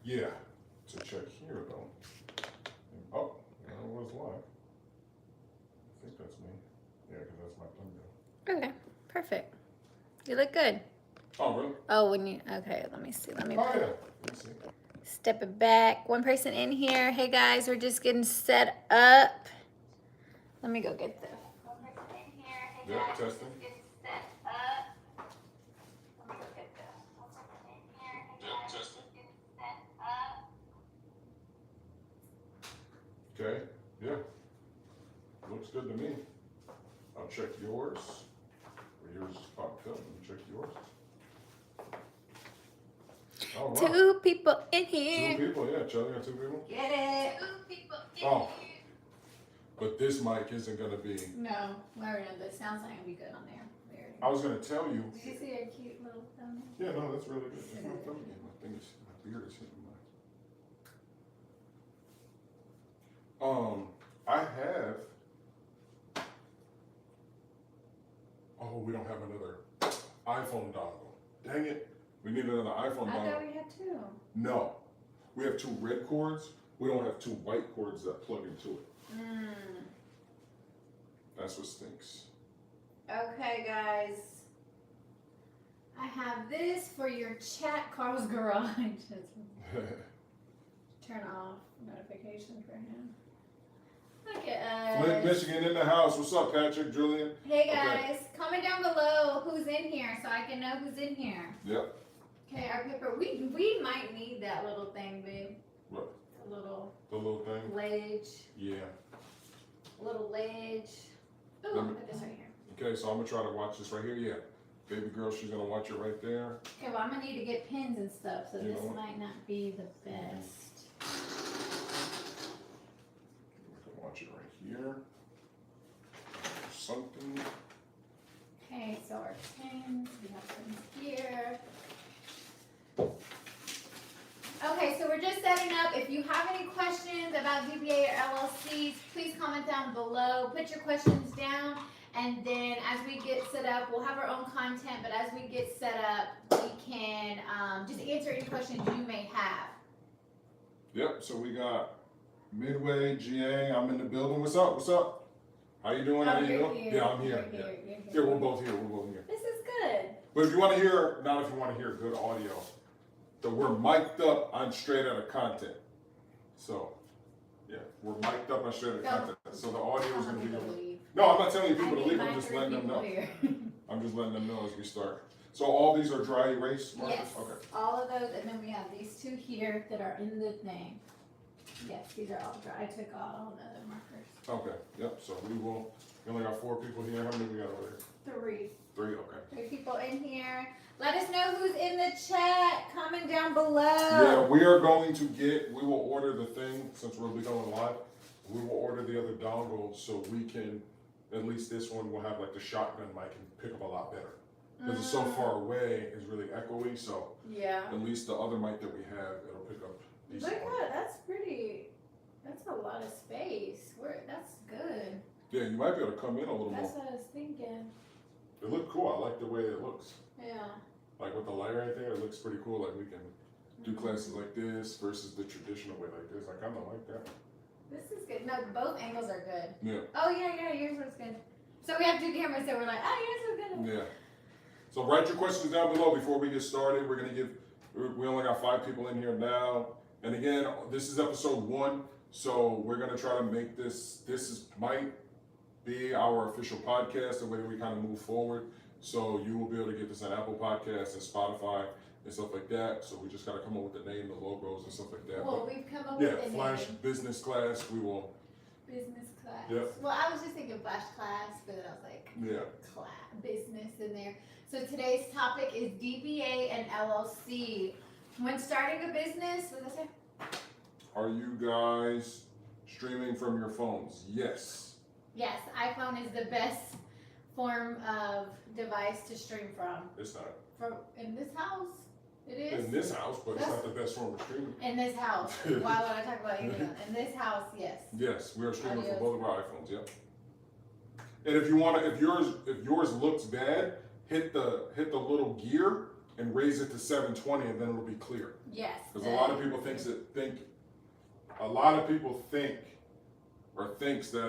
Yeah, to check here though. Oh, that was live. I think that's me. Yeah, because that's my thumbnail. Okay, perfect. You look good. Oh, really? Oh, when you, okay, let me see. Let me Oh, yeah. Let me see. step it back. One person in here. Hey guys, we're just getting set up. Let me go get this. One person in here. Hey Yep, guys, testing. just getting set up. Let me go get this. One person in here. Hey Yep, guys, testing. just getting set up. Okay, yeah. Looks good to me. I'll check yours. Or yours is popped up. Let me check yours. Oh, wow. Two people in here. Two people, yeah. Charlie got two people? Get it? Two people in Oh. here. But this mic isn't going to be. No, we already know that sounds like it'll be good on there. We already I was going to tell you. Did you see a cute little thumbnail? Yeah, no, that's really good. That's my thumbnail. My thing is, my beard is hitting mine. I have. Oh, we don't have another iPhone dongle. Dang it. We need another iPhone I dongle. thought we had two. No. We have two red cords. We don't have two white cords that plug into it. That's what stinks. Okay, guys. I have this for your chat. Carl's Garage. Turn off notifications for him. Look at us. Flint, Michigan in the house. What's up, Patrick, Julian? Hey guys, comment down below who's in here so I can know who's in here. Yep. Okay, our paper. We might need that little thing, babe. What? The little thing? ledge. Yeah. Little ledge. Ooh, Let me- put this right here. Okay, so I'm gonna try to watch this right here. Yeah. Baby girl, she's gonna watch it right there. Okay, well I'm gonna need to get pins and stuff, so You this know what? might not be the best. We can watch it right here. Something. Okay, so our pins, we have pins here. Okay, so we're just setting up. If you have any questions about DBA or LLCs, please comment down below. Put your questions down, and then as we get set up, we'll have our own content, but as we get set up, we can just answer any questions you may have. Yep, so we got Midway, GA, I'm in the building. What's up? What's up? How you doing? How you you're doing? here. Yeah, I'm here. You're Yeah. here. You're Yeah, here. we're both here. We're both here. This is good. But if you want to hear, not if you want to hear good audio, that we're mic'd up on straight out of content. So, yeah, we're mic'd up on straight out of content. So the audio is going to be. No, I'm not telling you people to leave. I'm just letting them know. I'm just letting them know as we start. So all these are dry erase markers? Yes, Okay. all of those, and then we have these two here that are in the thing. Yes, these are all dry. I took all the other markers. Okay, yep, so we only got 4 people here. How many we got over there? 3. 3, okay. 3 people in here. Let us know who's in the chat. Comment down below. Yeah, we are going to we will order the thing, since we'll be going live, we will order the other dongle so we can, at least this one will have like the shotgun mic and pick up a lot better. Because it's so far away, it's really echoey, so Yeah. at least the other mic that we have, it'll pick up decent. Look at that's pretty. That's a lot of space. That's good. Yeah, you might be able to come in a little That's more. what I was thinking. It looked cool, I like the way it looks. Yeah. Like with the layering thing, it looks pretty cool, like we can do classes like this versus the traditional way like this. I kinda like that. This is good. No, both angles are good. Yeah. Oh yeah, yours looks good. So we have 2 cameras, so we're like, oh, yours looks good. Yeah. So write your questions down below before we get started. We're gonna we only got 5 people in here now. And again, this is episode 1, so we're gonna try to make might be our official podcast, the way we kind of move forward. So you will be able to get this on Apple Podcasts and Spotify and stuff like that. So we just gotta come up with the name, the logos and stuff like that. Well, we've come up Yeah, with a Flash name. Business Class, we will. Business class. Yep. Well, I was just thinking flash class, but then I was like, Yeah. business in there. So today's topic is DBA and LLC. When starting a business, what did I say? Are you guys streaming from your phones? Yes. Yes, iPhone is the best form of device to stream from. It's not. From in this house, it is. In this house, but it's not the best form of streaming. In this house. Why would I talk about anything else? In this house, yes. Yes, we are streaming from Audio. both of our iPhones. Yep. And if you want to, if yours looks bad, hit the little gear and raise it to 720, and then it'll be clear. Yes. Because a lot of people thinks that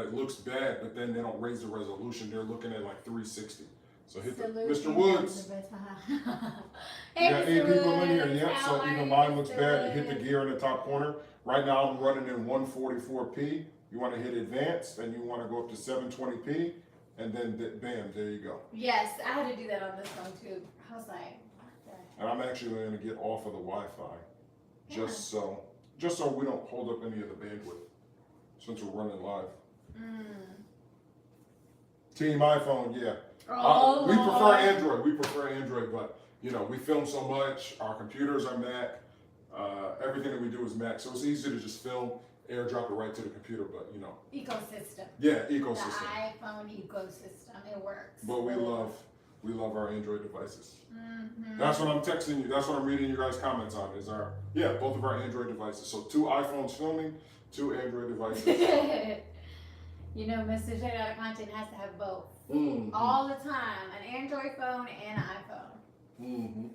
it looks bad, but then they don't raise the resolution. They're looking at like 360. So hit Mr. Woods. Hey, You got 8 Mr. people in here. Woods. Yep. How So are even you, mine looks Mr. bad. Hit the Woods? gear in the top corner. Right now I'm running in 144p. You want to hit advanced, and you want to go up to 720p, and then bam, there you go. Yes, I had to do that on this one too. I was like, what the? And I'm actually going to get off of the Wi-Fi, just so we don't hold up any of the bandwidth, since we're running live. Team iPhone, yeah. Oh, we prefer Lord. Android. We prefer Android, but you know we film so much. Our computers are Mac. Everything that we do is Mac, so it's easy to just film, airdrop it right to the computer. But you know, Ecosystem. yeah, The ecosystem. iPhone ecosystem. It works. But we love our Android devices. Mm-hmm. That's what I'm texting you. That's what I'm reading you guys' comments on. Is both of our Android devices. So 2 iPhones filming, 2 Android devices. You know, Mr. Straight Outta Content has to have both. Mm-hmm. All the time. An Android phone and an iPhone. Mm-hmm.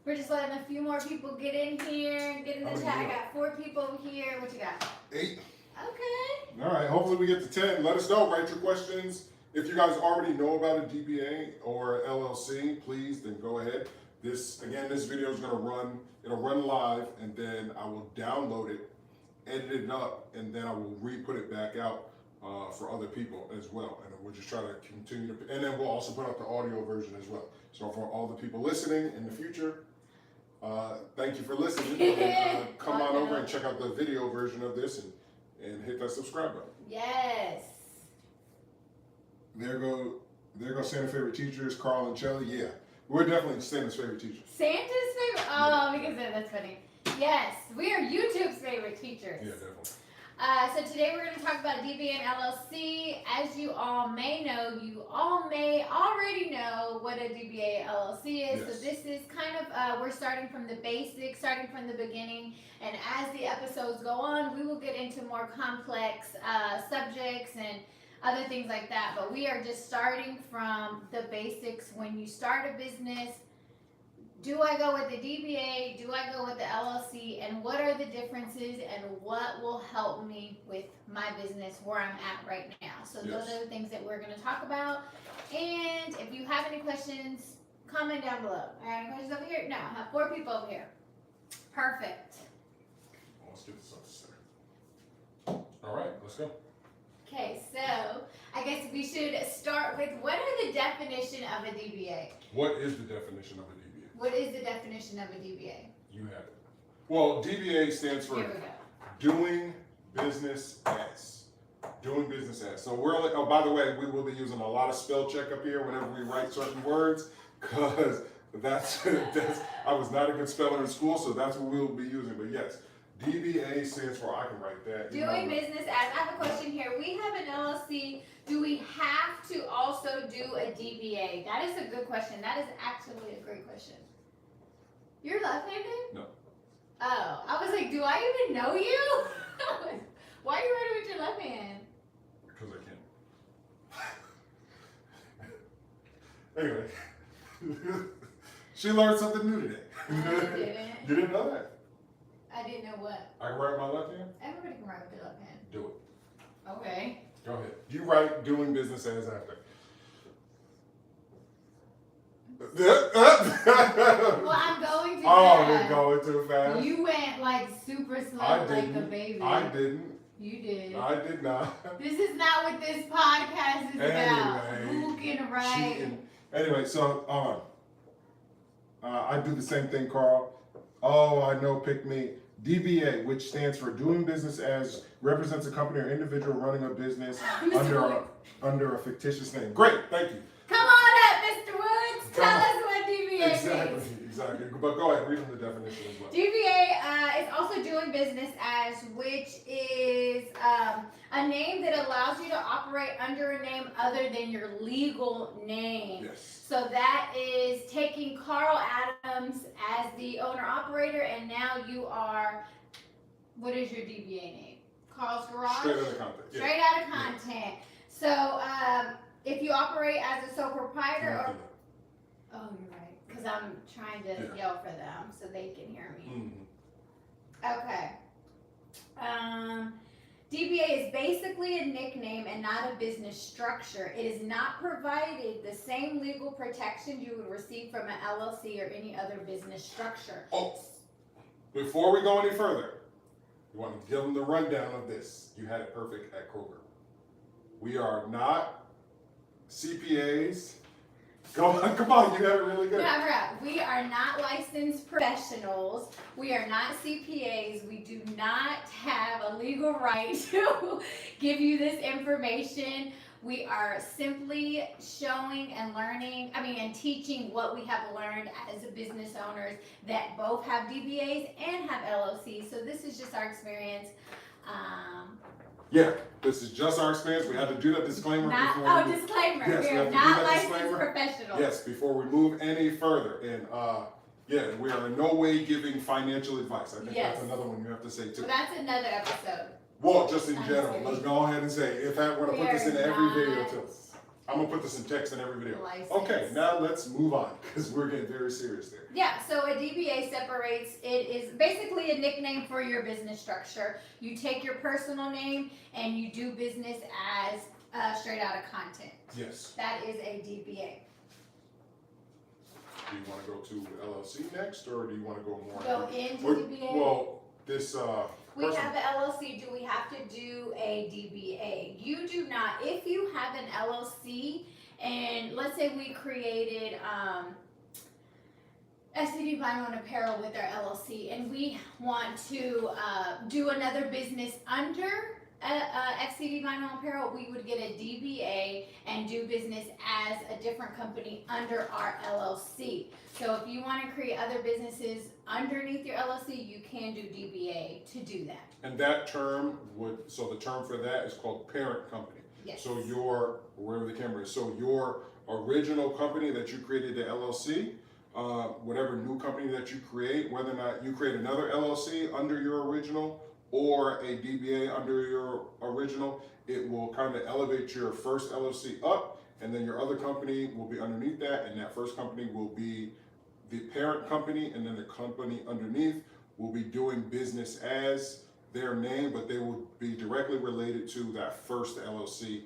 We're just letting a few more people get in here, get in the chat. I got 4 people over here. What you got? 8. Okay. All right. Hopefully we get to 10. Let us know. Write your questions. If you guys already know about a DBA or LLC, please then go ahead. This video is going to run. It'll run live, and then I will download it, edit it up, and then I will re-put it back out for other people as well. And we'll just try to continue to, and then we'll also put out the audio version as well. So for all the people listening in the future, thank you for listening. And, come on over and check out the video version of this and hit that subscribe button. Yes. There go Santa's favorite teachers, Carl and Shelly. Yeah, we're definitely Santa's favorite teachers. Santa's favorite? Oh, because that's funny. Yes, we are YouTube's favorite teachers. Yeah, definitely. So today we're going to talk about Dba And Llc. As you all may know, you all may already know what a Dba LLC is. Yes. So this is kind of, we're starting from the basics, starting from the beginning. And as the episodes go on, we will get into more complex subjects and other things like that. But we are just starting from the basics. When you start a business, do I go with the DBA? Do I go with the LLC? And what are the differences? And what will help me with my business where I'm at right now? So Yes. those are the things that we're going to talk about. And if you have any questions, comment down below. All right, any questions over here? No, I have 4 people over here. Perfect. Let's get this up to center. All right, let's go. Okay, so I guess we should start with what are the definition of a DBA? What is the definition of a DBA? What is the definition of a DBA? You have it. Well, DBA stands for Here we go. doing business as. Doing business as. So we're only, oh, by the way, we will be using a lot of spell check up here whenever we write certain words, because that's I was not a good speller in school, so that's what we'll be using. But yes, DBA stands for, I can write that. Doing business as. I have a question here. We have an LLC. Do we have to also do a DBA? That is a good question. That is actually a great question. You're left-handed? No. Oh, I was like, do I even know you? Why are you writing with your left hand? Because I can. Anyway, she learned something new today. I didn't. You didn't know that? I didn't know what. I can write my left hand? Everybody can write with their left hand. Do it. Okay. Go ahead. You write doing business as after. Well, I'm going too Oh, fast. you're going too fast? You went like super slow, I like didn't. a baby. I didn't. You did. I did not. This is not what this podcast is about. Anyway, Who can write? Cheating. Anyway, so I do the same thing, Carl. Oh, I know, pick me. DBA, which stands for doing business as, represents a company or individual running a business under a fictitious name. Great, thank you. Come on up, Mr. Woods. Tell us what DBA means. Exactly. But go ahead, read them the definition as well. DBA is also doing business as, which is a name that allows you to operate under a name other than your legal name. Yes. So that is taking Carl Adams as the owner-operator, and now you are, what is your DBA name? Carl's Garage? Straight out of content. Yeah. Straight out of content. So if you operate as a sole proprietor, or, oh, you're right. Because because I'm trying to Yeah. yell for them so they can hear me. Mhm. Okay. DBA is basically a nickname and not a business structure. It is not provided the same legal protection you would receive from an LLC or any other business structure. Oh, before we go any further, you want to give them the rundown of this. You had it perfect at Kroger. We are not CPAs. Come on, you got it really good. No, I forgot. We are not licensed professionals. We are not CPAs. We do not have a legal right to give you this information. We are simply showing and learning, and teaching what we have learned as business owners that both have DBAs and have LLCs. So this is just our experience. Yeah, this is just our experience. We had to do that disclaimer before. Disclaimer. Yes, we we are have to do not that licensed disclaimer. professionals. Yes, before we move any further. And yeah, we are in no way giving financial advice. I think that's another one you have to say too. Well, that's another episode. Well, just in general, let's go ahead and say, if I were to put this in every video too. I'm gonna put this in text in every video. Okay, now let's move on because we're getting very serious there. Yeah, so a DBA separates, it is basically a nickname for your business structure. You take your personal name and you do business as straight out of content. Yes. That is a DBA. Do you want to go to LLC next, or do you want to go more? Go into DBA? Well, this we have an LLC. Do we have to do a DBA? You do not. If you have an LLC, and let's say we created SCD Vinyl and Apparel with our LLC, and we want to do another business under XCD Vinyl and Apparel, we would get a DBA and do business as a different company under our LLC. So if you want to create other businesses underneath your LLC, you can do DBA to do that. And that term so the term for that is called parent company. Yes. So wherever the camera is, so your original company that you created, the LLC, whatever new company that you create, whether or not you create another LLC under your original or a DBA under your original, it will kind of elevate your first LLC up, and then your other company will be underneath that, and that first company will be the parent company, and then the company underneath will be doing business as their name, but they will be directly related to that first LLC,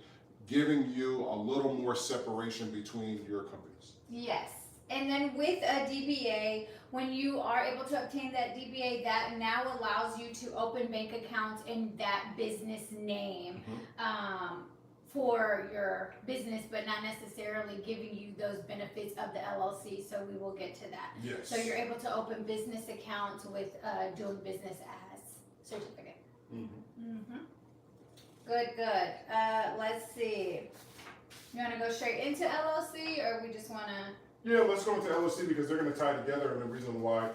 giving you a little more separation between your companies. Yes. And then with a DBA, when you are able to obtain that DBA, that now allows you to open bank accounts in that business name for your business, but not necessarily giving you those benefits of the LLC. So we will get to that. Yes. So you're able to open business accounts with doing business as certificate. Good. Let's see. You want to go straight into LLC, or we just want to? Yeah, let's go into LLC because they're going to tie together, and the reason why.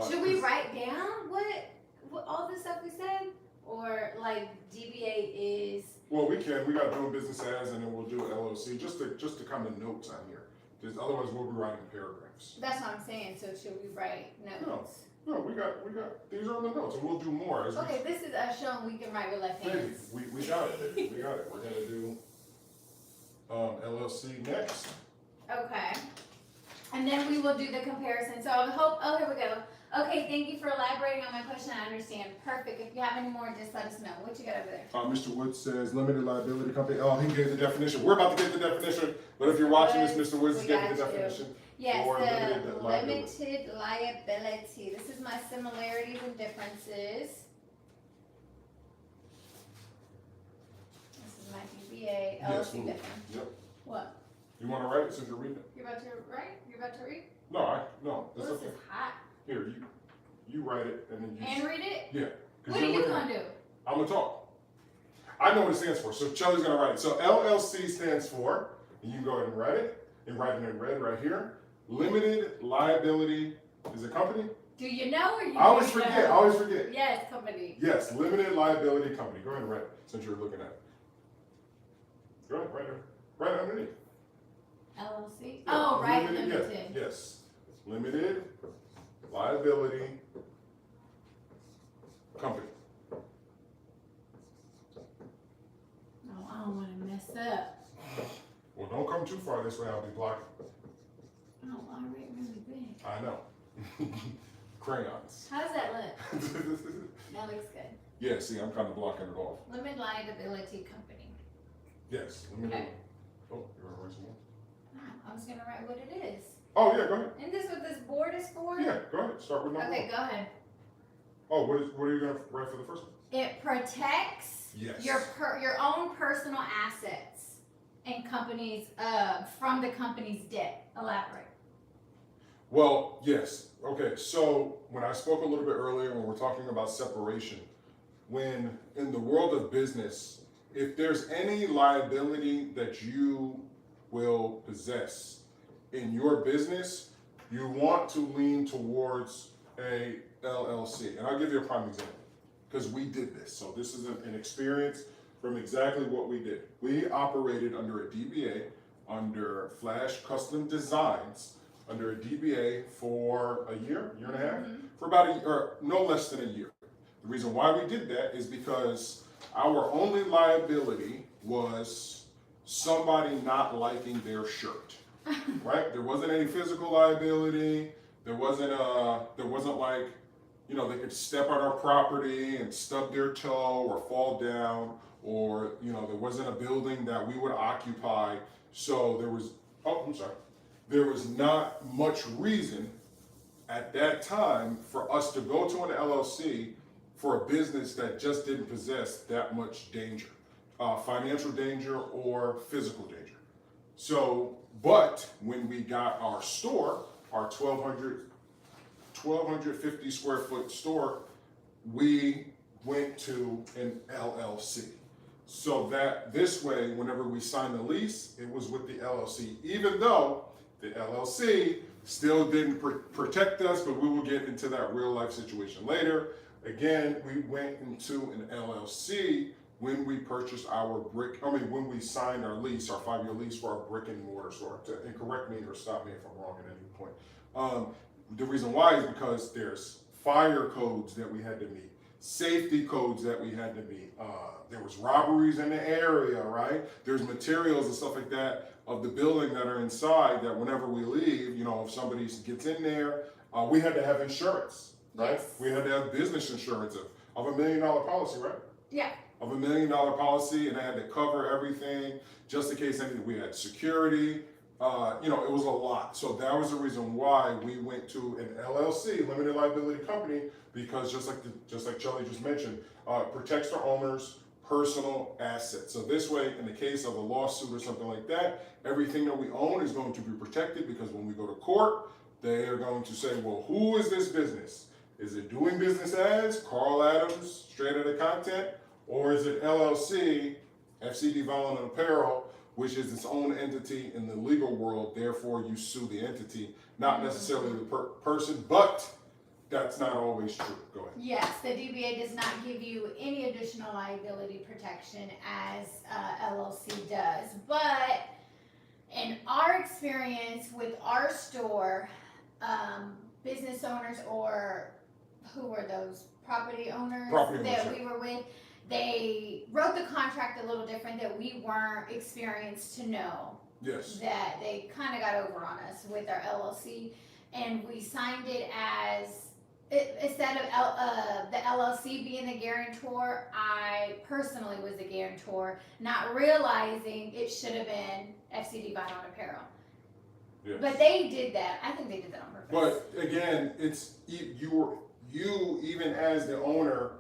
Should we write down what all this stuff we said, or like DBA is? Well, we can. We got doing business as, and then we'll do LLC just to kind of notes on here. Because otherwise, we'll be writing paragraphs. That's what I'm saying. So should we write notes? No, we got. These are on the notes, and we'll do more as Okay, this is us showing we can write with left Baby, hands. we got it. Baby. We got it. We're gonna do LLC next. Okay. And then we will do the comparison. So I hope, here we go. Okay, thank you for elaborating on my question. I understand. Perfect. If you have any more, just let us know. What you got over there? Mr. Woods says limited liability company. Oh, he gave the definition. We're about to get the definition, but if you're watching this, Mr. Woods is getting the definition. Yes, for the limited liability. limited liability. This is my similarities and differences. This is my DBA. Yes, LLC different. Yep. What? You want to write it since you're reading it? You're about to write? You're about to read? No, it's This okay. is hot. Here, you write it and then you. And read it? Yeah. What are you gonna do? I'm gonna talk. I know what it stands for, so Chelly's gonna write it. So LLC stands for, and you can go ahead and write it, and write it in red right here. Limited liability is a company. Do you know or you I always don't forget. know? Yes, company. Yes, limited liability company. Go ahead and write it since you're looking at it. Go ahead, write it. Right underneath. LLC? Yeah, Oh, right, limited, limited. Yes. Limited liability company. No, I don't wanna mess up. Well, don't come too far this way. I'll be blocking. Oh, I write really Crayons. How does that look? That looks good. Yeah, see, I'm kind of blocking it off. Limited liability company. Yes. Okay. Oh, you want to write some more? I was gonna write what it is. Oh, yeah, go ahead. Isn't this what this board is for? Yeah, go ahead. Start with number Okay, one. go ahead. Oh, what are you going to write for the first one? It protects Yes. your own personal assets and companies from the company's debt. Elaborate. Well, yes. Okay, so when I spoke a little bit earlier, when we're talking about separation, when in the world of business, if there's any liability that you will possess in your business, you want to lean towards a LLC. And I'll give you a prime example because we did this. So this is an experience from exactly what we did. We operated under a DBA, under Flash Custom Designs, under a DBA for a year and a half, for about a year, or no less than a year. The reason why we did that is because our only liability was somebody not liking their shirt, right? There wasn't any physical liability. There wasn't like, you know, they could step on our property and stub their toe or fall down, or, you know, there wasn't a building that we would occupy. So there was not much reason at that time for us to go to an LLC for a business that just didn't possess that much danger, financial danger or physical danger. So, but when we got our store, our 1,250 square foot store, we went to an LLC. So that this way, whenever we signed the lease, it was with the LLC, even though the LLC still didn't protect us, but we will get into that real life situation later. Again, we went into an LLC when we purchased when we signed our lease, our 5-year lease for our brick and mortar store. And correct me or stop me if I'm wrong at any point. The reason why is because there's fire codes that we had to meet, safety codes that we had to meet. There was robberies in the area, right? There's materials and stuff like that of the building that are inside that whenever we leave, you know, if somebody gets in there, we had to have insurance, right? Yes. We had to have business insurance of $1 million policy, right? Yeah. Of $1 million policy, and I had to cover everything just in case anything. We had security. You know, it was a lot. So that was the reason why we went to an LLC, limited liability company, because just like Charlie just mentioned, protects the owner's personal assets. So this way, in the case of a lawsuit or something like that, everything that we own is going to be protected, because when we go to court, they are going to say, well, who is this business? Is it doing business as Carl Adams, straight out of content, or is it LLC, FCD Violent and Apparel, which is its own entity in the legal world, therefore you sue the entity, not necessarily the person, but that's not always true. Go ahead. Yes, the DBA does not give you any additional liability protection as LLC does. But in our experience with our store, business owners, or who were those property owners that we were with, they wrote the contract a little different, that we weren't experienced to know. Yes. That they kind of got over on us with our LLC, and we signed it as, instead of the LLC being the guarantor, I personally was the guarantor, not realizing it should have been FCD Vinyl and Apparel. Yes. But they did that. I think they did that on purpose. But again, it's you even as the owner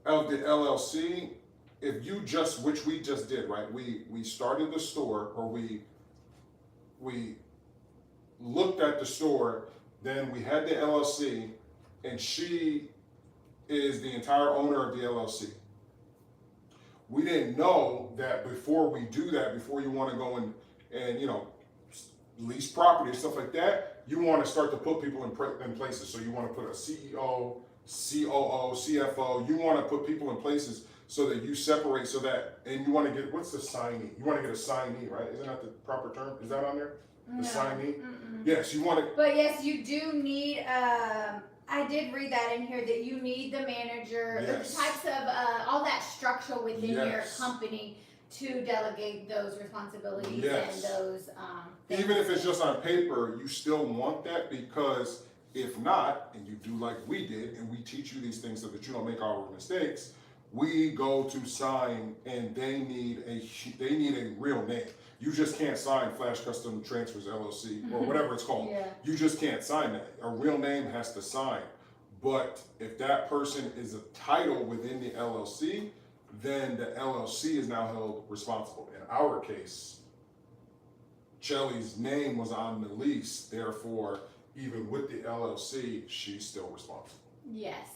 of the LLC, if you just, which we just did, right? We started the store, or we looked at the store, then we had the LLC, and she is the entire owner of the LLC. We didn't know that before we do that, before you want to go and you know, lease property and stuff like that, you want to start to put people in places. So you want to put a CEO, COO, CFO, you want to put people in places so that you separate, so that, and you want to get, what's the signee? You want to get a signee, right? Isn't that the proper term? Is that on there? The signee? Yes, you want to. But yes, you do need, I did read that in here, that you need the manager, Yes. the types of, all that structure within your Yes. company to delegate those responsibilities Yes. and those, things. Even if it's just on paper, you still want that, because If not, and you do like we did, and we teach you these things so that you don't make our mistakes, we go to sign, and they need a real name. You just can't sign Flash Custom Transfers LLC or whatever it's called. Yeah. You just can't sign that. A real name has to sign. But if that person is a title within the LLC, then the LLC is now held responsible. In our case, Shelly's name was on the lease, therefore, even with the LLC, she's still responsible. Yes.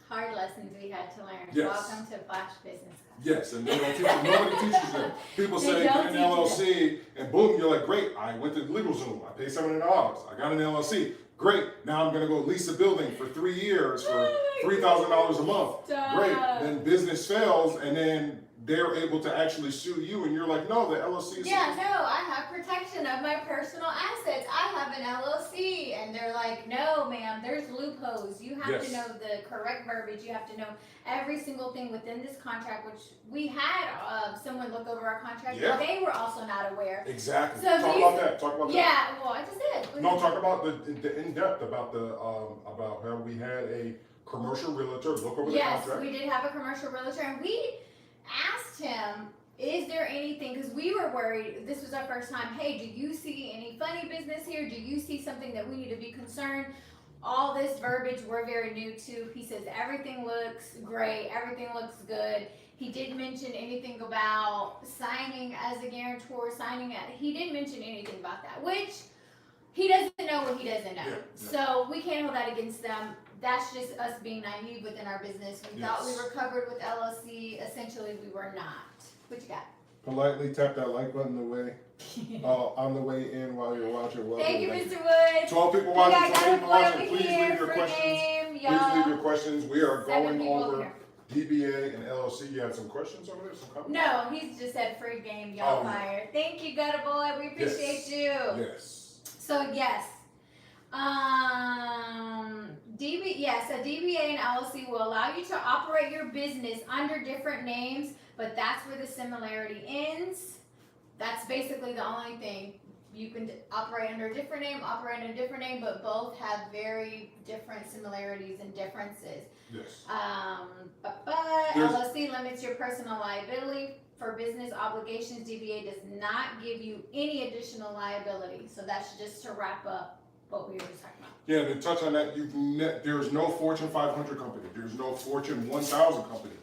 Hard lessons we had to learn. Yes. Welcome to Flash Business. Yes, and they don't teach them. Nobody teaches them. People They say, don't get an teach LLC, and boom, you're like, great, I went to LegalZoom, I paid $700, I got an LLC. Great, now I'm gonna go lease a building for 3 years for $3,000 a month. Stop. Great, then business fails, and then they're able to actually sue you, and you're like, no, the LLC is. Yeah, no, I have protection of my personal assets. I have an LLC. And they're like, no, ma'am, there's loopholes. You have to Yes. know the correct verbiage. You have to know every single thing within this contract, which we had someone look over our contract. Yeah. But they were also not aware. Exactly. So Talk these- about that. Talk about that. Yeah, well, I just did. No, talk about the in depth about about how we had a commercial realtor look over the Yes, contract. we did have a commercial realtor, and we asked him, is there anything, because we were worried, this was our first time, hey, do you see any funny business here? Do you see something that we need to be concerned? All this verbiage we're very new to. He says everything looks great, everything looks good. He didn't mention anything about signing as a guarantor, he didn't mention anything about that, which he doesn't know what he doesn't know. Yeah. So we can't hold that against them. That's just us being naive within our business. We thought we Yes. were covered with LLC. Essentially, we were not. What you got? Politely tap that like button on the way in while you're watching. Welcome. Thank you, Mr. Wood. To all people We watching, got to all another people boy watching, over please here leave your for questions. game, Please y'all. leave your questions. We are 7 going people over here. DBA and LLC. You had some questions over there? Some comments? No, he's just said free game, y'all Oh, yeah. fire. Thank you, Gutter Boy. We appreciate you. Yes. So yes, a DBA and LLC will allow you to operate your business under different names, but that's where the similarity ends. That's basically the only thing. You can operate under a different name, but both have very different similarities and differences. Yes. But There's- LLC limits your personal liability for business obligations. DBA does not give you any additional liability. So that's just to wrap up what we were just talking about. Yeah, to touch on that, there's no Fortune 500 company. There's no Fortune 1000 company.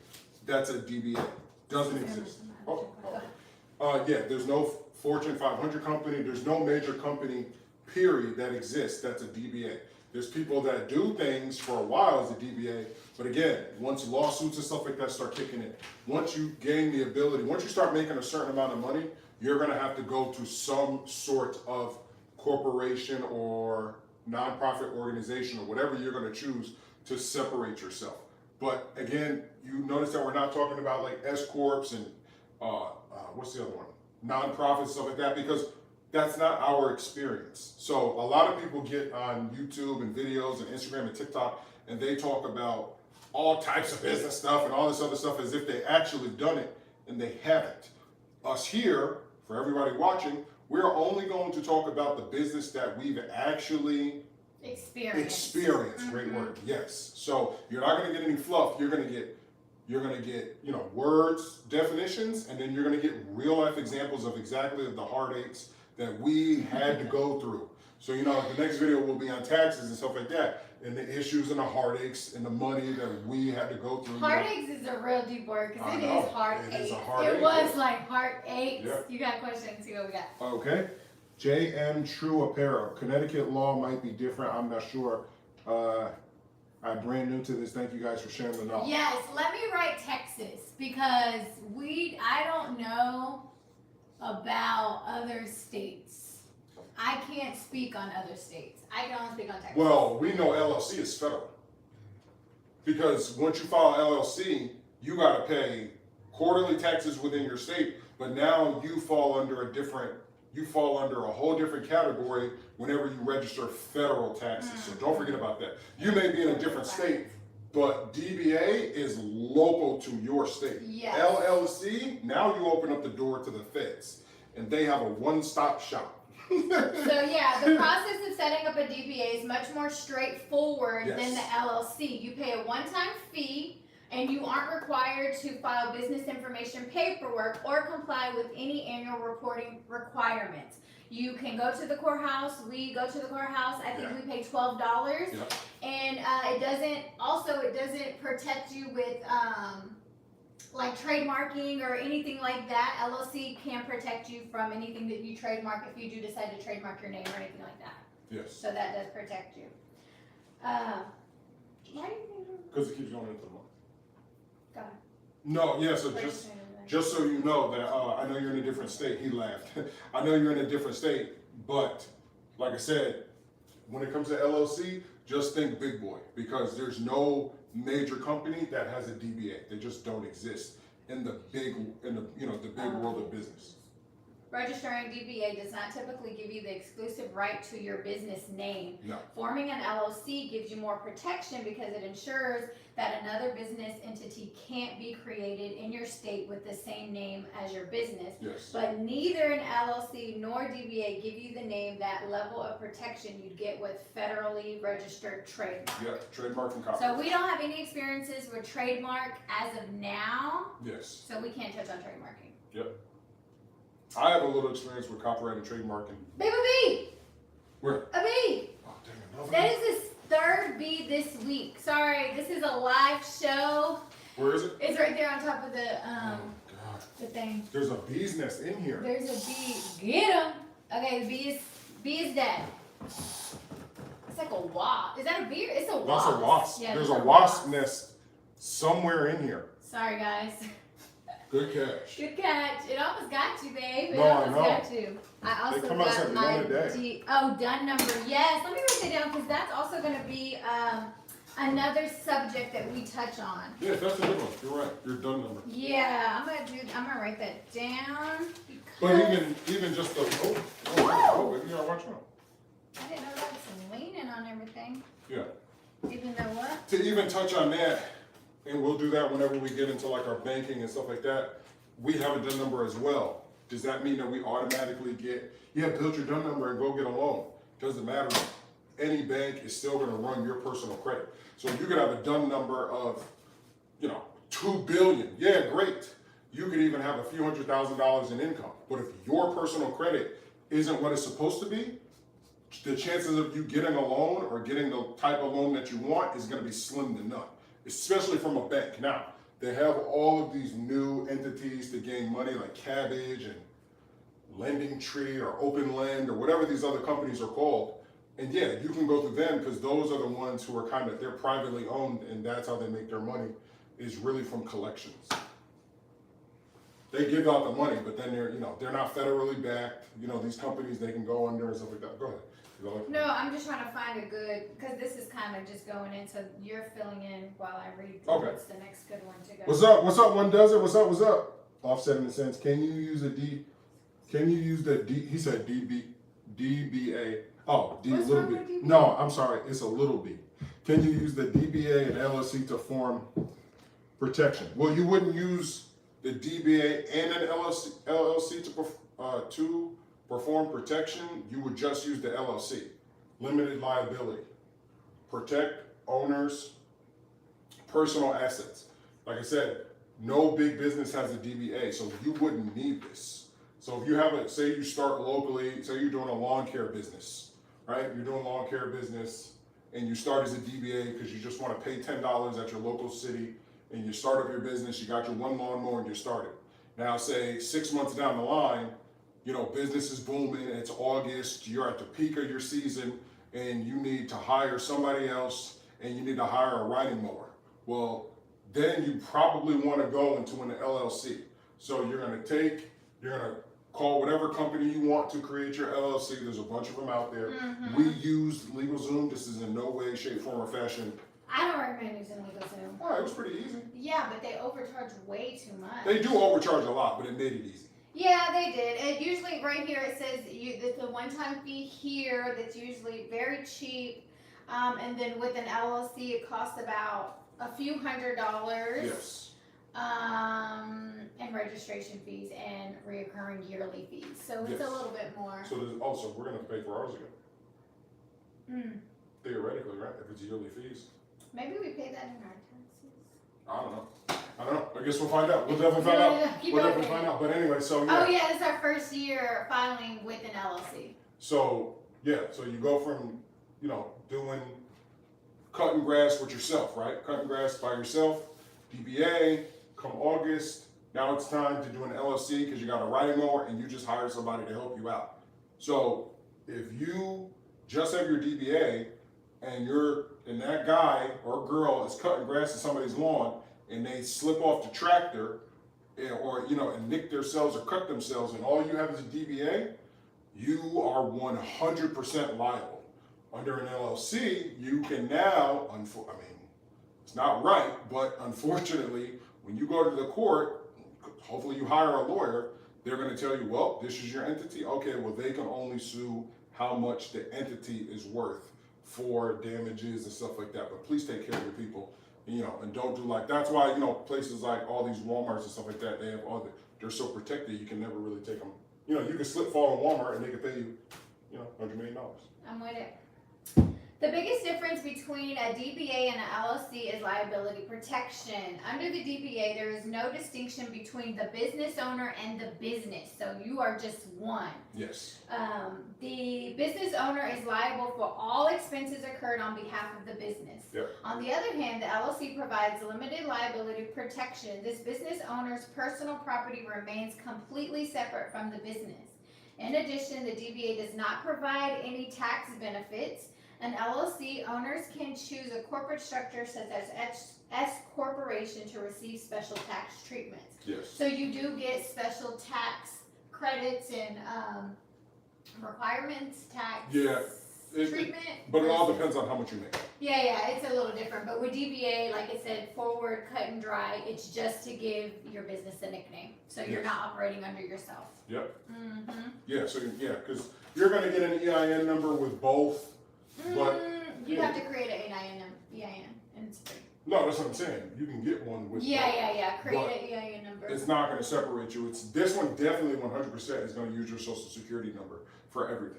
That's a DBA. Doesn't exist. Oh, yeah, there's no Fortune 500 company. There's no major company, period, that exists. That's a DBA. There's people that do things for a while as a DBA, but again, once lawsuits and stuff like that start kicking in, once you gain the ability, once you start making a certain amount of money, you're gonna have to go to some sort of corporation or nonprofit organization or whatever you're gonna choose to separate yourself. But again, you notice that we're not talking about like S corps and what's the other one? Nonprofits, stuff like that, because that's not our experience. So a lot of people get on YouTube and videos and Instagram and TikTok, and they talk about all types of business stuff and all this other stuff as if they actually done it, and they haven't. Us here, for everybody watching, we're only going to talk about the business that we've actually experienced. Great word. Yes. So you're not going to get any fluff. You're going to get words, definitions, and then you're going to get real life examples of exactly the heartaches that we had to go through. So the next video will be on taxes and stuff like that, and the issues and the heartaches and the money that we had to go through. Heartaches is a real deep word because I it know. is heartaches. It is a heartache, It was yeah. like heartaches. Yeah. You got questions? See what we got. Okay. JM True Apparel. Connecticut law might be different. I'm not sure. I'm brand new to this. Thank you guys for sharing the knowledge. Yes, let me write Texas because I don't know about other states. I can't speak on other states. I can only speak on Texas. Well, we know LLC is federal. Because once you file LLC, you got to pay quarterly taxes within your state, but now you fall under a whole different category whenever you register federal taxes. So don't forget about that. You may be in a different state, but DBA is local to your state. Yes. LLC, now you open up the door to the feds, and they have a one-stop shop. So yeah, the process of setting up a DBA is much more straightforward Yes. than the LLC. You pay a one-time fee, and you aren't required to file business information paperwork or comply with any annual reporting requirements. You can go to the courthouse. We go to the courthouse. I think Yeah. we pay $12, Yep. and it doesn't protect you with like trademarking or anything like that. LLC can protect you from anything that you trademark if you do decide to trademark your name or anything like that. Yes. So that does protect you. Why do you think? Because it keeps going into the month. Go ahead. No, yeah, so Wait, just wait, wait. Just so you know that I know you're in a different state. He laughed. I know you're in a different state, but like I said, when it comes to LLC, just think big boy, because there's no major company that has a DBA. They just don't exist in the big world of business. Registering DBA does not typically give you the exclusive right to your business name. No. Forming an LLC gives you more protection because it ensures that another business entity can't be created in your state with the same name as your business. Yes. But neither an LLC nor DBA give you the name that level of protection you'd get with federally registered trademark. Yeah, trademark and copyright. So we don't have any experiences with trademark as of now, Yes. so we can't touch on trademarking. Yep. I have a little experience with copyright and trademarking. Baby B! Where? A B! Oh, dang, another That one? is his third B this week. Sorry, this is a live show. Where is it? It's right there on top of Oh, God. the thing. There's a bee's nest in here. There's a bee. Get him. Okay, the bee is dead. It's like a wasp. Is that a bee? It's a wasp. That's a wasp. Yeah, There's it's a wasp nest somewhere in here. Sorry, guys. Good catch. Good catch. It almost got you, babe. It No, I almost know. got you. I also come out got seven my one a day. DUN number. Yes, let me write that down because that's also going to be another subject that we touch on. Yeah, that's a good one. You're right. Your done number. Yeah, I'm gonna write that down. But because even just the baby, you gotta watch out. I didn't know that was leaning on everything. Yeah. Even though what? To even touch on that, and we'll do that whenever we get into like our banking and stuff like that. We have a done number as well. Does that mean that we automatically build your done number and go get a loan? Doesn't matter. Any bank is still gonna run your personal credit. So you could have a done number of, $2 billion. Yeah, great. You could even have a few $100,000 in income. But if your personal credit isn't what it's supposed to be, the chances of you getting a loan or getting the type of loan that you want is gonna be slim to none, especially from a bank. Now, they have all of these new entities to gain money like Cabbage and Lending Tree or Open Lend or whatever these other companies are called. And yeah, you can go through them because those are the ones who are they're privately owned, and that's how they make their money, is really from collections. They give out the money, but then they're not federally backed. These companies, they can go under and stuff like that. Go ahead. No, I'm just trying to find a good, because this is kind of just going in, so you're filling in while I read Okay. what's the next good one to go. What's up? What's up? One does it. What's up? What's up? Offset in the sense. Can you use the D? He said DBA. Oh, D What's little wrong b. with DBA? No, I'm sorry. It's a little b. Can you use the DBA and LLC to form protection? Well, you wouldn't use the DBA and an LLC to perform protection. You would just use the LLC. Limited liability. Protect owners' personal assets. Like I said, no big business has a DBA, so you wouldn't need this. So if you have say you start locally, say you're doing a lawn care business, right? You're doing lawn care business and you start as a DBA because you just want to pay $10 at your local city and you start up your business, you got your one lawnmower and you started. Now say 6 months down the line, business is booming, it's August, you're at the peak of your season and you need to hire somebody else and you need to hire a riding mower. Well, then you probably want to go into an LLC. So you're going to call whatever company you want to create your LLC. There's a bunch of them out there. Mm-hmm. We use LegalZoom. This is in no way, shape, form, or fashion. I don't recommend using LegalZoom. Oh, it was pretty easy. Yeah, but they overcharge way too much. They do overcharge a lot, but it made it easy. Yeah, they did. It usually right here it says that the one-time fee here that's usually very cheap, and then with an LLC it costs about a few $100s. Yes. And registration fees and reoccurring yearly fees. So it's Yes. a little bit more. So there's also, we're gonna pay for ours again. Mm. Theoretically, right? If it's yearly fees. Maybe we pay that in our taxes. I don't know. I guess we'll find out. We'll definitely find out. Keep We'll going. definitely find out. But anyway, so yeah. Oh yeah, it's our first year filing with an LLC. So yeah, so you go from, doing cutting grass with yourself, right? Cutting grass by yourself, DBA, come August, now it's time to do an LLC because you got a riding mower and you just hire somebody to help you out. So if you just have your DBA and that guy or girl is cutting grass in somebody's lawn and they slip off the tractor and nick themselves or cut themselves and all you have is a DBA, you are 100% liable. Under an LLC, you can now, it's not right, but unfortunately, when you go to the court, hopefully you hire a lawyer, they're gonna tell you, well, this is your entity. Okay, well, they can only sue how much the entity is worth for damages and stuff like that. But please take care of your people, and don't do that's why, places like all these Walmarts and stuff like that, they have they're so protected, you can never really take them. You can slip fall in Walmart and they can pay you, $100 million. I'm with it. The biggest difference between a DBA and an LLC is liability protection. Under the DBA, there is no distinction between the business owner and the business, so you are just one. Yes. The business owner is liable for all expenses incurred on behalf of the business. Yep. On the other hand, the LLC provides limited liability protection. This business owner's personal property remains completely separate from the business. In addition, the DBA does not provide any tax benefits. An LLC owners can choose a corporate structure such as S corporation to receive special tax treatments. Yes. So you do get special tax credits and requirements, tax treatment. But it all depends on how much you make. Yeah, it's a little different. But with DBA, like I said, forward, cut and dry, it's just to give your business a nickname. So you're Yes. not operating under yourself. Yep. Mm-hmm. Yeah, so because you're gonna get an EIN number with both. But you have to create an EIN, and it's free. no, that's what I'm saying. You can get one with both. Yeah. Create But an EIN number. It's not gonna separate you. This one definitely 100% is gonna use your social security number for everything.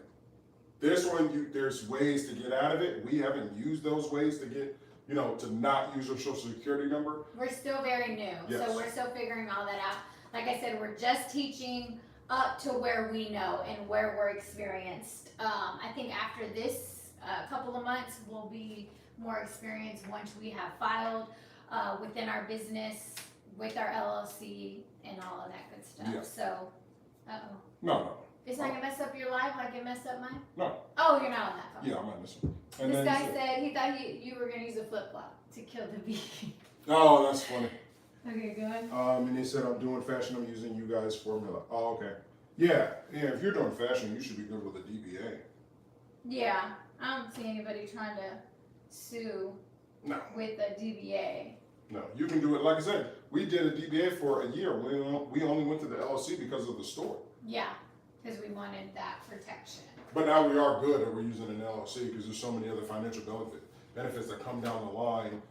This one, there's ways to get out of it. We haven't used those ways to get, to not use your social security number. We're still very new, Yes. so we're still figuring all that out. Like I said, we're just teaching up to where we know and where we're experienced. I think after this couple of months, we'll be more experienced once we have filed within our business with our LLC and all of that good stuff. Yeah. So, No. It's not gonna mess up your life like it messed up mine? No. Oh, you're not on that phone. Yeah, I'm on this one. And This then guy said he thought you were gonna use a flip flop to kill the bee. oh, that's funny. Okay, go ahead. And they said I'm doing fashion. I'm using you guys' formula. Oh, okay. Yeah. If you're doing fashion, you should be good with a DBA. Yeah, I don't see anybody trying to sue No. with a DBA. No, you can do it. Like I said, we did a DBA for a year. We only went to the LLC because of the store. Yeah, because we wanted that protection. But now we are good that we're using an LLC because there's so many other financial benefits that come down the line,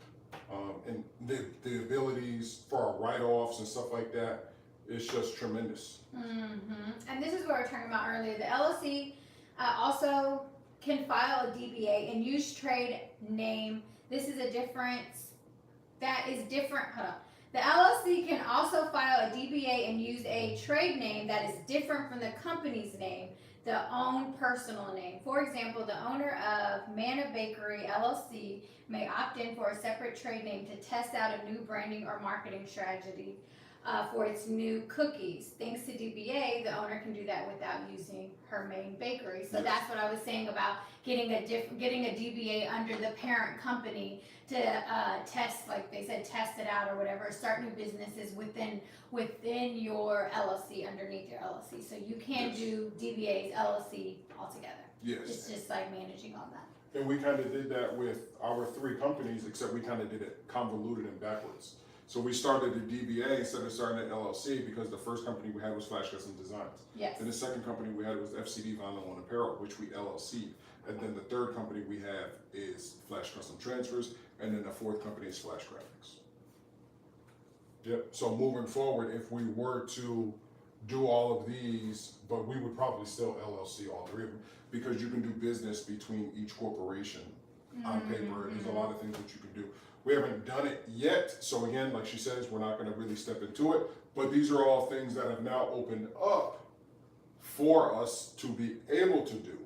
and the abilities for our write-offs and stuff like that. It's just tremendous. Mm-hmm. And this is what we were talking about earlier. The LLC also can file a DBA and use trade name. This is a difference that is different. Hold on. The LLC can also file a DBA and use a trade name that is different from the company's name, the own personal name. For example, the owner of Manna Bakery LLC may opt in for a separate trade name to test out a new branding or marketing strategy for its new cookies. Thanks to DBA, the owner can do that without using her main bakery. So Yes. that's what I was saying about getting a DBA under the parent company to test, like they said, test it out or whatever. Start new businesses within your LLC, underneath your LLC. So you can Yes. do DBAs, LLC altogether. Yes. It's just like managing all that. And we kind of did that with our 3 companies, except we kind of did it convoluted and backwards. So we started a DBA instead of starting an LLC because the first company we had was Flash Custom Designs. Yes. And the second company we had was FCD Vinyl and Apparel, which we LLC'd. And then the third company we have is Flash Custom Transfers. And then the fourth company is Flash Graphics. Yep. So moving forward, if we were to do all of these, but we would probably still LLC all three of them because you can do business between each corporation on paper. There's a lot of things that you can do. We haven't done it yet. So again, like she says, we're not going to really step into it. But these are all things that have now opened up for us to be able to do.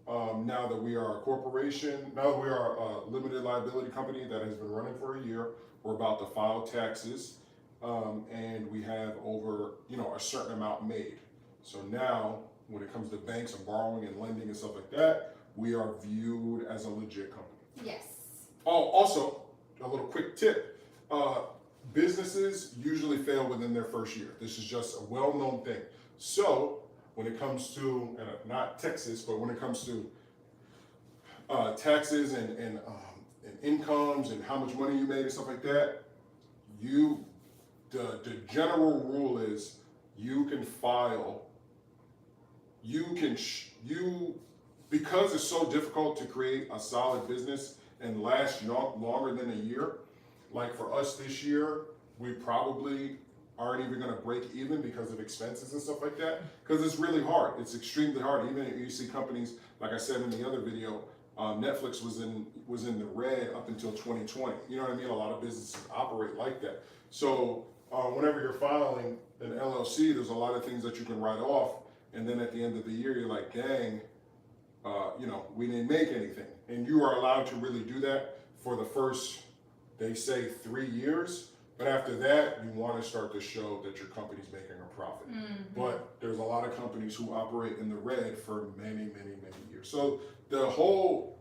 Now that we are a corporation, now that we are a limited liability company that has been running for a year, we're about to file taxes, and we have over, a certain amount made. So now, when it comes to banks and borrowing and lending and stuff like that, we are viewed as a legit company. Yes. Oh, also, a little quick tip. Businesses usually fail within their first year. This is just a well-known thing. So, when it comes to, not Texas, but when it comes to taxes and incomes and how much money you made and stuff like that, the general rule is you can file, because it's so difficult to create a solid business and last longer than a year. Like for us this year, we probably aren't even going to break even because of expenses and stuff like that. Because it's really hard. It's extremely hard. Even if you see companies, like I said in the other video, Netflix was in the red up until 2020. You know what I mean? A lot of businesses operate like that. So whenever you're filing an LLC, there's a lot of things that you can write off. And then at the end of the year, you're like, dang, we didn't make anything. And you are allowed to really do that for the first, they say 3 years. But after that, you want to start to show that your company's making a profit. But there's a lot of companies who operate in the red for many, many, many years. So the whole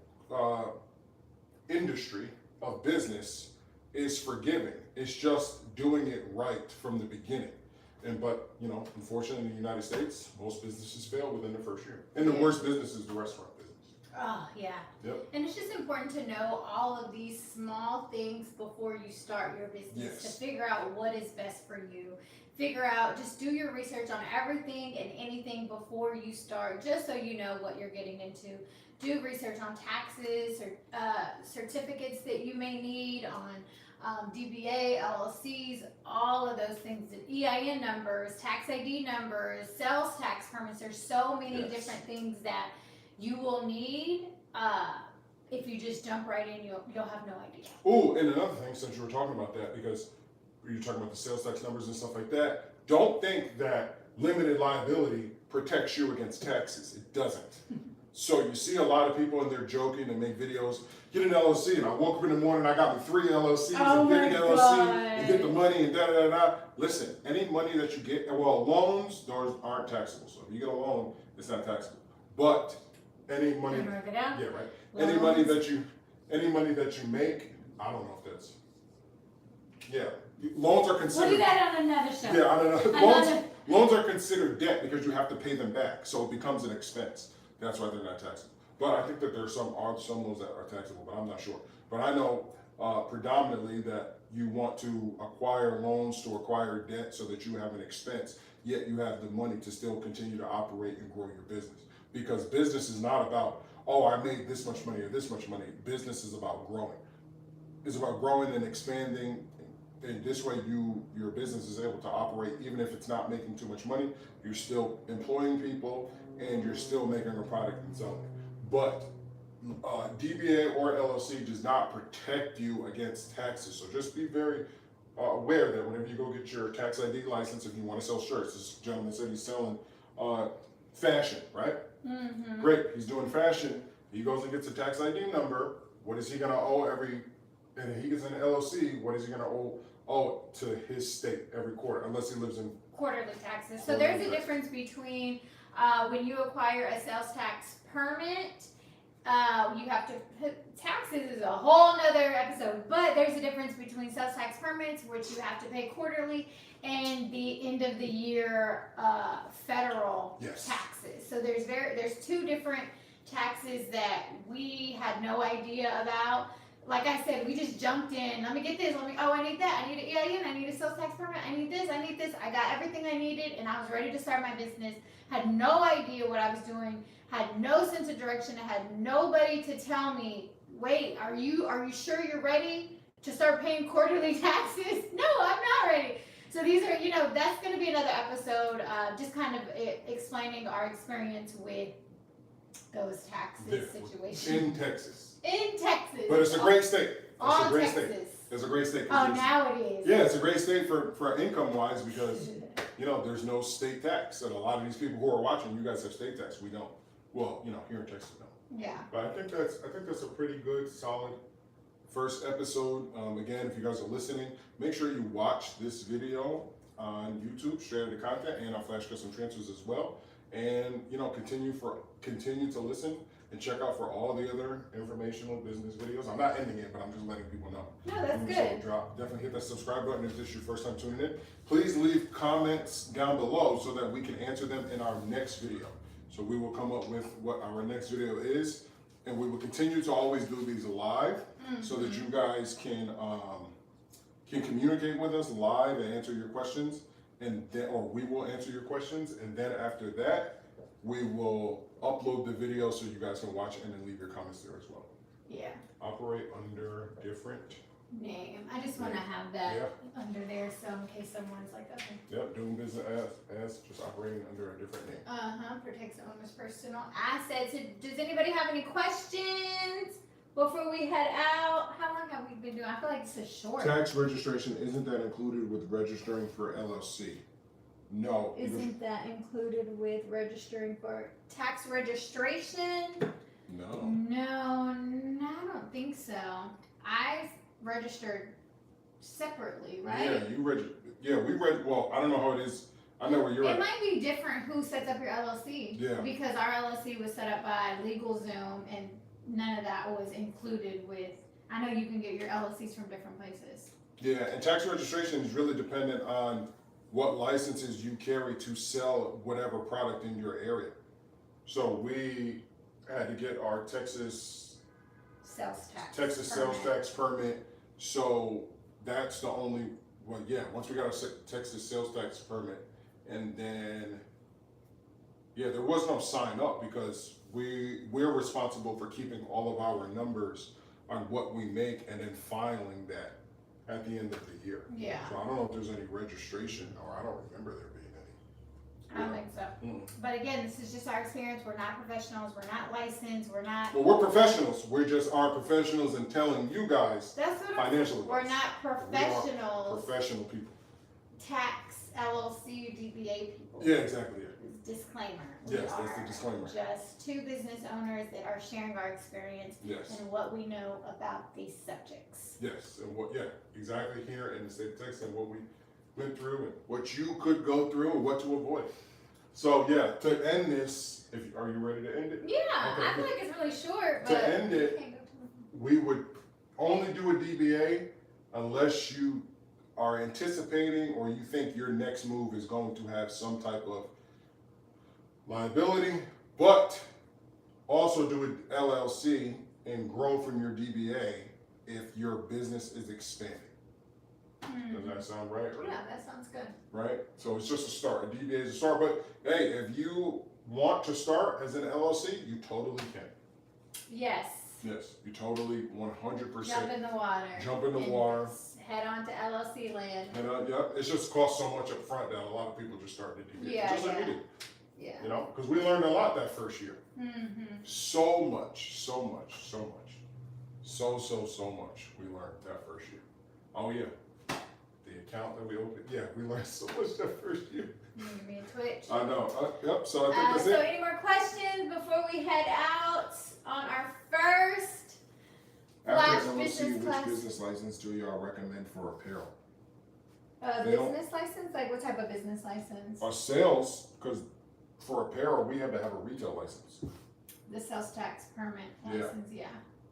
industry of business is forgiving. It's just doing it right from the beginning. But unfortunately, in the United States, most businesses fail within the first year. And the worst business is the restaurant business. Oh, yeah. Yep. And it's just important to know all of these small things before you start your business, Yes. to figure out what is best for you. Just do your research on everything and anything before you start, just so you know what you're getting into. Do research on taxes or certificates that you may need on DBA, LLCs, all of those things, the EIN numbers, tax ID numbers, sales tax permits. There's so many different things that you will need. If you just jump right in, you'll have no idea. Oh, and another thing, since you were talking about that, because you're talking about the sales tax numbers and stuff like that, don't think that limited liability protects you against taxes. It doesn't. So you see a lot of people and they're joking and make videos, get an LLC, and I woke up in the morning, I got me 3 LLCs and get an LLC and get the money and da-da-da-da. Listen, any money that you get, loans, those aren't taxable. So if you get a loan, it's not taxable. But any money, yeah, right. Any money that you make, I don't know if that's, loans are considered. We'll do that on another show. Yeah, I don't know. Loans are considered debt because you have to pay them back, so it becomes an expense. That's why they're not taxable. But I think that there's some loans that are taxable, but I'm not sure. But I know predominantly that you want to acquire loans to acquire debt so that you have an expense, yet you have the money to still continue to operate and grow your business. Because business is not about, I made this much money or this much money. Business is about growing. It's about growing and expanding. And this way your business is able to operate even if it's not making too much money. You're still employing people and you're still making a product and selling it. But DBA or LLC does not protect you against taxes. So just be very aware that whenever you go get your tax ID license, if you want to sell shirts, this gentleman said he's selling fashion, right? Mm-hmm. Great, he's doing fashion. He goes and gets a tax ID number. What is he going to owe and he gets an LLC, what is he going to owe to his state every quarter, unless he lives in quarterly taxes. So there's a difference between when you acquire a sales tax permit, you have to put taxes is a whole nother episode, but there's a difference between sales tax permits, which you have to pay quarterly, and the end of the year federal taxes. So there's 2 different taxes that we had no idea about. Like I said, we just jumped in. Let me get this. I need that. I need an EIN. I need a sales tax permit. I need this. I got everything I needed, and I was ready to start my business. Had no idea what I was doing. Had no sense of direction. I had nobody to tell me, wait, are you sure you're ready? to start paying quarterly taxes? No, I'm not ready. So these are, that's going to be another episode, just kind of explaining our experience with those taxes situations. In Texas. In Texas. But it's a great state. All It's a great Texas. state. It's a great state. Oh, now it is. Yeah, it's a great state for income wise because, there's no state tax. And a lot of these people who are watching, you guys have state tax. We don't. Well, here in Texas, we don't. Yeah. But I think that's a pretty good, solid first episode. Again, if you guys are listening, make sure you watch this video on YouTube, share the content, and on Flash Custom Transfers as well. And continue to listen and check out for all the other informational business videos. I'm not ending it, but I'm just letting people know. No, that's good. So definitely hit that subscribe button if this is your first time tuning in. Please leave comments down below so that we can answer them in our next video. So we will come up with what our next video is, and we will continue to always do these live so that you guys can communicate with us live and answer your questions, or we will answer your questions, and then after that, we will upload the video so you guys can watch and then leave your comments there as well. Yeah. Operate under different Name. I just want to have that under there, so in case someone's like, okay. Yep, doing business as just operating under a different name. Protects the owner's personal assets. Does anybody have any questions before we head out? How long have we been doing? I feel like this is short. Tax registration, isn't that included with registering for LLC? No. Isn't that included with registering for tax registration? No. No, I don't think so. I registered separately, right? Yeah, you registered. Yeah, well, I don't know how it is. I know where you're It at. might be different who sets up your LLC. Yeah. Because our LLC was set up by LegalZoom, and none of that was included with. I know you can get your LLCs from different places. Yeah, and tax registration is really dependent on what licenses you carry to sell whatever product in your area. So we had to get our Texas sales tax permit. So that's the only, once we got our Texas sales tax permit, and then, there was no sign up because we're responsible for keeping all of our numbers on what we make and then filing that at the end of the year. Yeah. So I don't know if there's any registration, or I don't remember there being any. I don't think so. But again, this is just our experience. We're not professionals. We're not licensed. We're not. Well, we're professionals. We just are professionals in telling you guys That's what financial we're advice. not We are professionals. professional people. Tax LLC DBA people. Yeah, exactly. Yeah. Disclaimer. Yes, that's the disclaimer. Just two business owners that are sharing our experience Yes. and what we know about these subjects. Yes, and exactly here in the state of Texas, and what we went through, and what you could go through, and what to avoid. So to end this, are you ready to end it? Yeah, Okay, I feel like it's really short, but To end it, can't go too we would only do a DBA unless you are anticipating or you think your next move is going to have some type of liability, but also do an LLC and grow from your DBA if your business is expanding. Does that sound right? Yeah, that sounds good. Right? So it's just a start. A DBA is a start, but hey, if you want to start as an LLC, you totally can. Yes. Yes, you totally 100%. Jump in the water. Jump in the And water. Head on to LLC land. And it's just cost so much up front that a lot of people just start to DBA. Yeah, just like we did. Yeah. Because we learned a lot that first year. Mm-hmm. So much. So much we learned that first year. Oh yeah. The account that we opened. Yeah, we learned so much that first year. You give me a Twitch. I know. Yep, so I think that's So it. any more questions before we head out on our first After Flash LLC, business which class? business license do y'all recommend for apparel? They don't- business license? Like what type of business license? Our sales, because for apparel, we have to have a retail license. The sales tax permit Yeah. license, yeah.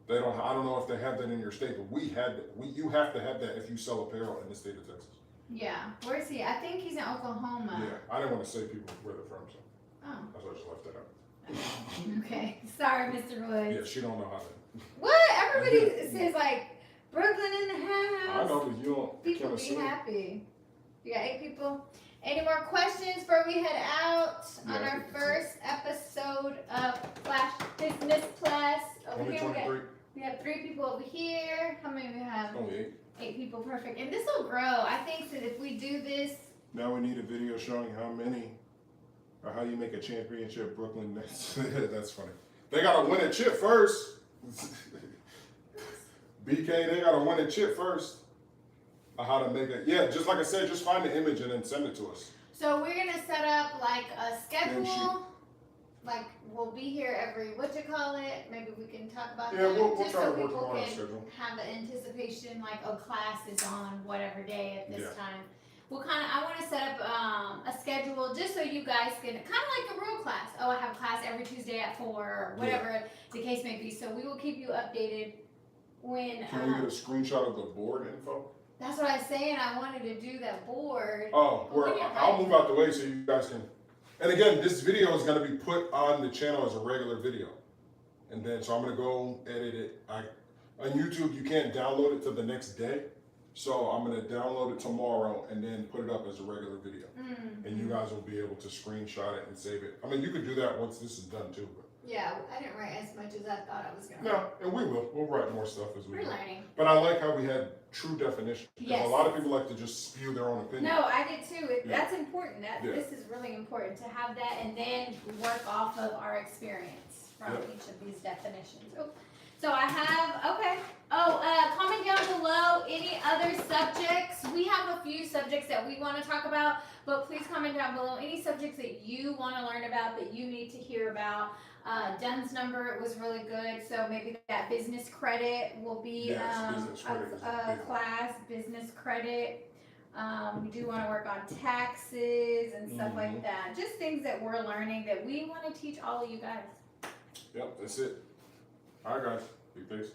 They don't. I don't know if they have that in your state, but you have to have that if you sell apparel in the state of Texas. Yeah. Where is he? I think he's in Oklahoma. Yeah, I didn't want to say people where they're from, so Oh, that's why I just left that out. okay. Sorry, Mr. Woods. Yeah, she don't know how to. What? Everybody says like Brooklyn in the house. I know, but you don't. People can't be assume. happy. You got 8 people. Any more questions before we head out on Yeah, I our think first episode of Flash Business Class? Over Only here, 23. we have 3 people over here. How many we have? Only 8. 8 people, perfect. And this will grow. I think that if we do this, Now we need a video showing how many, or how you make a championship Brooklyn Nets. That's funny. They gotta win a chip first. BK, they gotta win a chip first. How to make it? Yeah, just like I said, just find the image and then send it to us. so we're gonna set up like a schedule. Like we'll be here every maybe we can talk about Yeah, that. we'll just try so to work people on our can schedule. have an anticipation, like class is on whatever day at this Yeah. time. We'll I want to set up a schedule just so you guys can kind of like a real class. Oh, I have class every Tuesday at 4 or whatever the case may be. So we will keep you updated when. Can we get a screenshot of the board info? That's what I was saying. I wanted to do that board. Oh, Well, we I'll can- move out the way so you guys can. And again, this video is gonna be put on the channel as a regular video. And then, so I'm gonna go edit it. On YouTube, you can't download it till the next day. So I'm gonna download it tomorrow and then put it up as a regular video. And you guys will be able to screenshot it and save it. I mean, you could do that once this is done too, but. Yeah, I didn't write as much as I thought I was gonna. No, and we will. We'll write more stuff as we We're go. learning. But I like how we had true definition. Because Yes. a lot of people like to just spew their own opinion. No, I did too. Yeah. That's important. Yeah. This is really important to have that and then work off of our experience from Yep. each of these definitions. Oh, so I have, okay. Comment down below any other subjects. We have a few subjects that we want to talk about, but please comment down below any subjects that you want to learn about, that you need to hear about. Dunn's number was really good, so maybe that business credit will be Yes, business credit is a big. class, business credit. We do want to work on taxes and stuff like that. Just things that we're learning that we want to teach all of you guys. Yep, that's it. All right, guys. Big thanks.